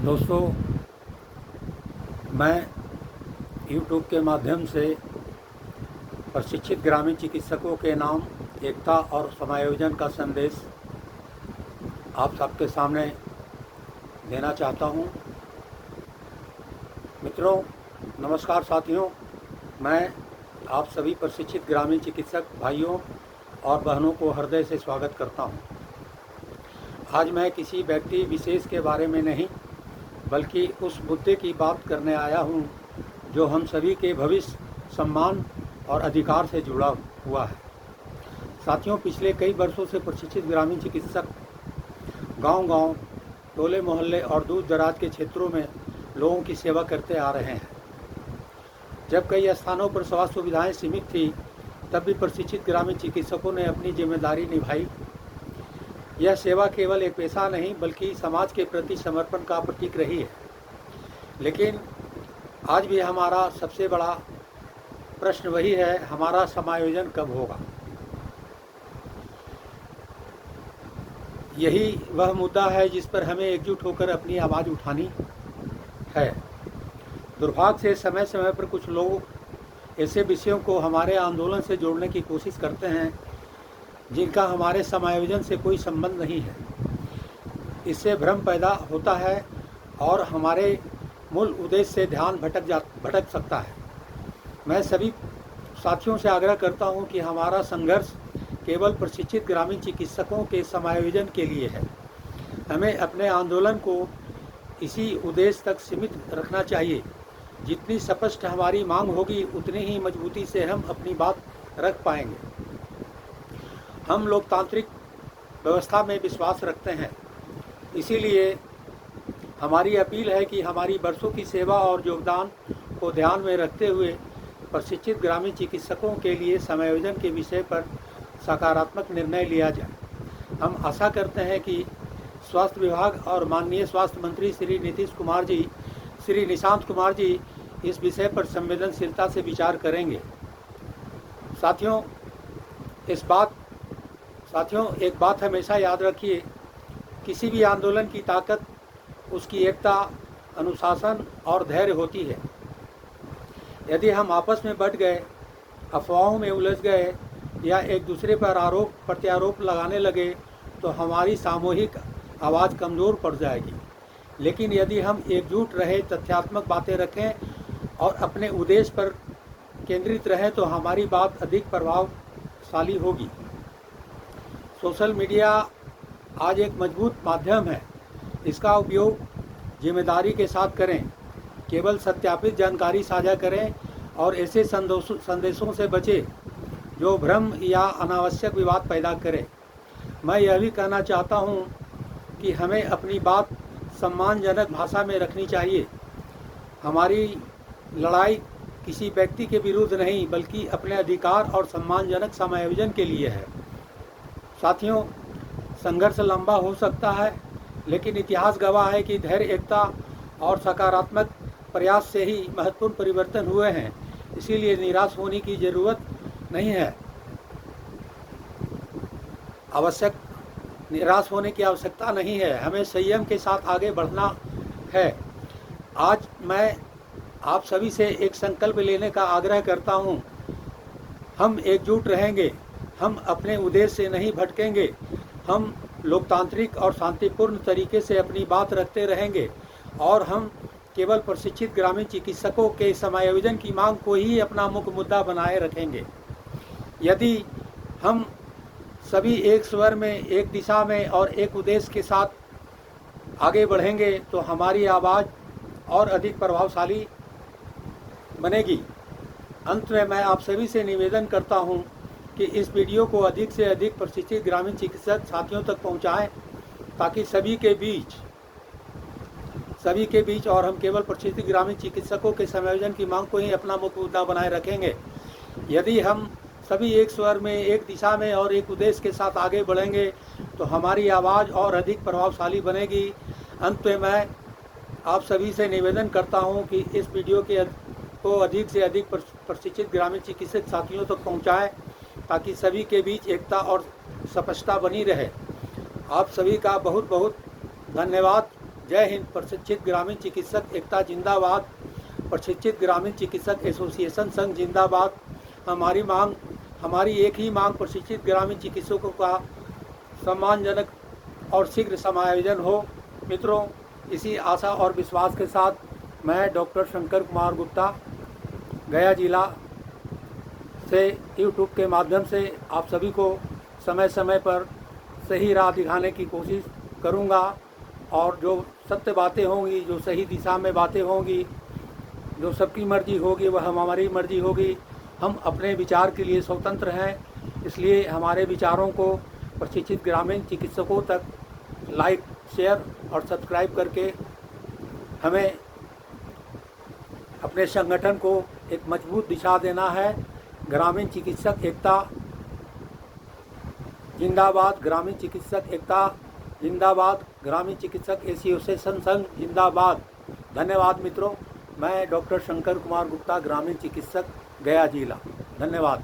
दोस्तों, मैं YouTube के माध्यम से प्रशिक्षित ग्रामीण चिकित्सकों के नाम एकता और समायोजन का संदेश आप सबके सामने देना चाहता हूं। मित्रों, नमस्कार साथियों, मैं आप सभी प्रशिक्षित ग्रामीण चिकित्सक भाइयों और बहनों को हृदय से स्वागत करता हूं। आज मैं किसी व्यक्ति विशेष के बारे में नहीं बल्कि उस मुद्दे की बात करने आया हूं जो हम सभी के भविष्य, सम्मान और अधिकार से जुड़ा हुआ है। साथियों, पिछले कई वर्षों से प्रशिक्षित ग्रामीण चिकित्सक गांव-गांव, टोले मोहल्ले और दूर दराज के क्षेत्रों में लोगों की सेवा करते आ रहे हैं। जब कई स्थानों पर स्वास्थ्य सुविधाएं सीमित थी, तब भी प्रशिक्षित ग्रामीण चिकित्सकों ने अपनी जिम्मेदारी निभाई। यह सेवा केवल एक पेशा नहीं बल्कि समाज के प्रति समर्पण का प्रतीक रही है। लेकिन आज भी हमारा सबसे बड़ा प्रश्न वही है, हमारा समायोजन कब होगा। यही वह मुद्दा है जिस पर हमें एकजुट होकर अपनी आवाज़ उठानी है। दुर्भाग्य से समय समय पर कुछ लोग ऐसे विषयों को हमारे आंदोलन से जोड़ने की कोशिश करते हैं जिनका हमारे समायोजन से कोई संबंध नहीं है। इससे भ्रम पैदा होता है और हमारे मूल उद्देश्य से ध्यान भटक सकता है। मैं सभी साथियों से आग्रह करता हूं कि हमारा संघर्ष केवल प्रशिक्षित ग्रामीण चिकित्सकों के समायोजन के लिए है। हमें अपने आंदोलन को इसी उद्देश्य तक सीमित रखना चाहिए। जितनी स्पष्ट हमारी मांग होगी, उतनी ही मजबूती से हम अपनी बात रख पाएंगे। हम लोकतांत्रिक व्यवस्था में विश्वास रखते हैं, इसीलिए हमारी अपील है कि हमारी वर्षों की सेवा और योगदान को ध्यान में रखते हुए प्रशिक्षित ग्रामीण चिकित्सकों के लिए समायोजन के विषय पर सकारात्मक निर्णय लिया जाए। हम आशा करते हैं कि स्वास्थ्य विभाग और माननीय स्वास्थ्य मंत्री श्री निशांत कुमार जी इस विषय पर संवेदनशीलता से विचार करेंगे। साथियों, एक बात हमेशा याद रखिए, किसी भी आंदोलन की ताकत उसकी एकता, अनुशासन और धैर्य होती है। यदि हम आपस में बंट गए, अफवाहों में उलझ गए या एक दूसरे पर आरोप प्रत्यारोप लगाने लगे तो हमारी सामूहिक आवाज़ कमज़ोर पड़ जाएगी। लेकिन यदि हम एकजुट रहे, तथ्यात्मक बातें रखें और अपने उद्देश्य पर केंद्रित रहें तो हमारी बात अधिक प्रभावशाली होगी। सोशल मीडिया आज एक मजबूत माध्यम है। इसका उपयोग जिम्मेदारी के साथ करें, केवल सत्यापित जानकारी साझा करें और ऐसे संदेशों से बचें जो भ्रम या अनावश्यक विवाद पैदा करें। मैं यह भी कहना चाहता हूं कि हमें अपनी बात सम्मानजनक भाषा में रखनी चाहिए। हमारी लड़ाई किसी व्यक्ति के विरुद्ध नहीं बल्कि अपने अधिकार और सम्मानजनक समायोजन के लिए है। साथियों, संघर्ष लंबा हो सकता है, लेकिन इतिहास गवाह है कि धैर्य, एकता और सकारात्मक प्रयास से ही महत्वपूर्ण परिवर्तन हुए हैं। इसीलिए निराश होने की ज़रूरत नहीं है। निराश होने की आवश्यकता नहीं है। हमें संयम के साथ आगे बढ़ना है। आज मैं आप सभी से एक संकल्प लेने का आग्रह करता हूं। हम एकजुट रहेंगे, हम अपने उद्देश्य से नहीं भटकेंगे, हम लोकतांत्रिक और शांतिपूर्ण तरीके से अपनी बात रखते रहेंगे और हम केवल प्रशिक्षित ग्रामीण चिकित्सकों के समायोजन की मांग को ही अपना मुख्य मुद्दा बनाए रखेंगे। यदि हम सभी एक स्वर में, एक दिशा में और एक उद्देश्य के साथ आगे बढ़ेंगे तो हमारी आवाज़ और अधिक प्रभावशाली बनेगी। अंत में मैं आप सभी से निवेदन करता हूं कि इस वीडियो को अधिक से अधिक प्रशिक्षित ग्रामीण चिकित्सक साथियों तक पहुंचाएं ताकि सभी के बीच और हम केवल प्रशिक्षित ग्रामीण चिकित्सकों के समायोजन की मांग को ही अपना मुख्य मुद्दा बनाए रखेंगे। यदि हम सभी एक स्वर में, एक दिशा में और एक उद्देश्य के साथ आगे बढ़ेंगे तो हमारी आवाज़ और अधिक प्रभावशाली बनेगी। अंत में मैं आप सभी से निवेदन करता हूं कि इस वीडियो को अधिक से अधिक प्रशिक्षित ग्रामीण चिकित्सक साथियों तक पहुंचाएं ताकि सभी के बीच एकता और स्पष्टता बनी रहे। आप सभी का बहुत बहुत धन्यवाद। जय हिंद। प्रशिक्षित ग्रामीण चिकित्सक एकता जिंदाबाद। प्रशिक्षित ग्रामीण चिकित्सक एसोसिएशन संघ जिंदाबाद। हमारी एक ही मांग प्रशिक्षित ग्रामीण चिकित्सकों का सम्मानजनक और शीघ्र समायोजन हो। मित्रों, इसी आशा और विश्वास के साथ मैं डॉक्टर शंकर कुमार गुप्ता गया जिला से यूट्यूब के माध्यम से आप सभी को समय समय पर सही राह दिखाने की कोशिश करूंगा, और जो सत्य बातें होंगी, जो सही दिशा में बातें होंगी, जो सबकी मर्जी होगी वह हमारी मर्जी होगी। हम अपने विचार के लिए स्वतंत्र हैं, इसलिए हमारे विचारों को प्रशिक्षित ग्रामीण चिकित्सकों तक लाइक, शेयर और सब्सक्राइब करके हमें अपने संगठन को एक मजबूत दिशा देना है। ग्रामीण चिकित्सक एकता जिंदाबाद। ग्रामीण चिकित्सक एकता जिंदाबाद। ग्रामीण चिकित्सक एसोसिएशन संघ जिंदाबाद। धन्यवाद मित्रों। मैं डॉक्टर शंकर कुमार गुप्ता, ग्रामीण चिकित्सक, गया जिला। धन्यवाद।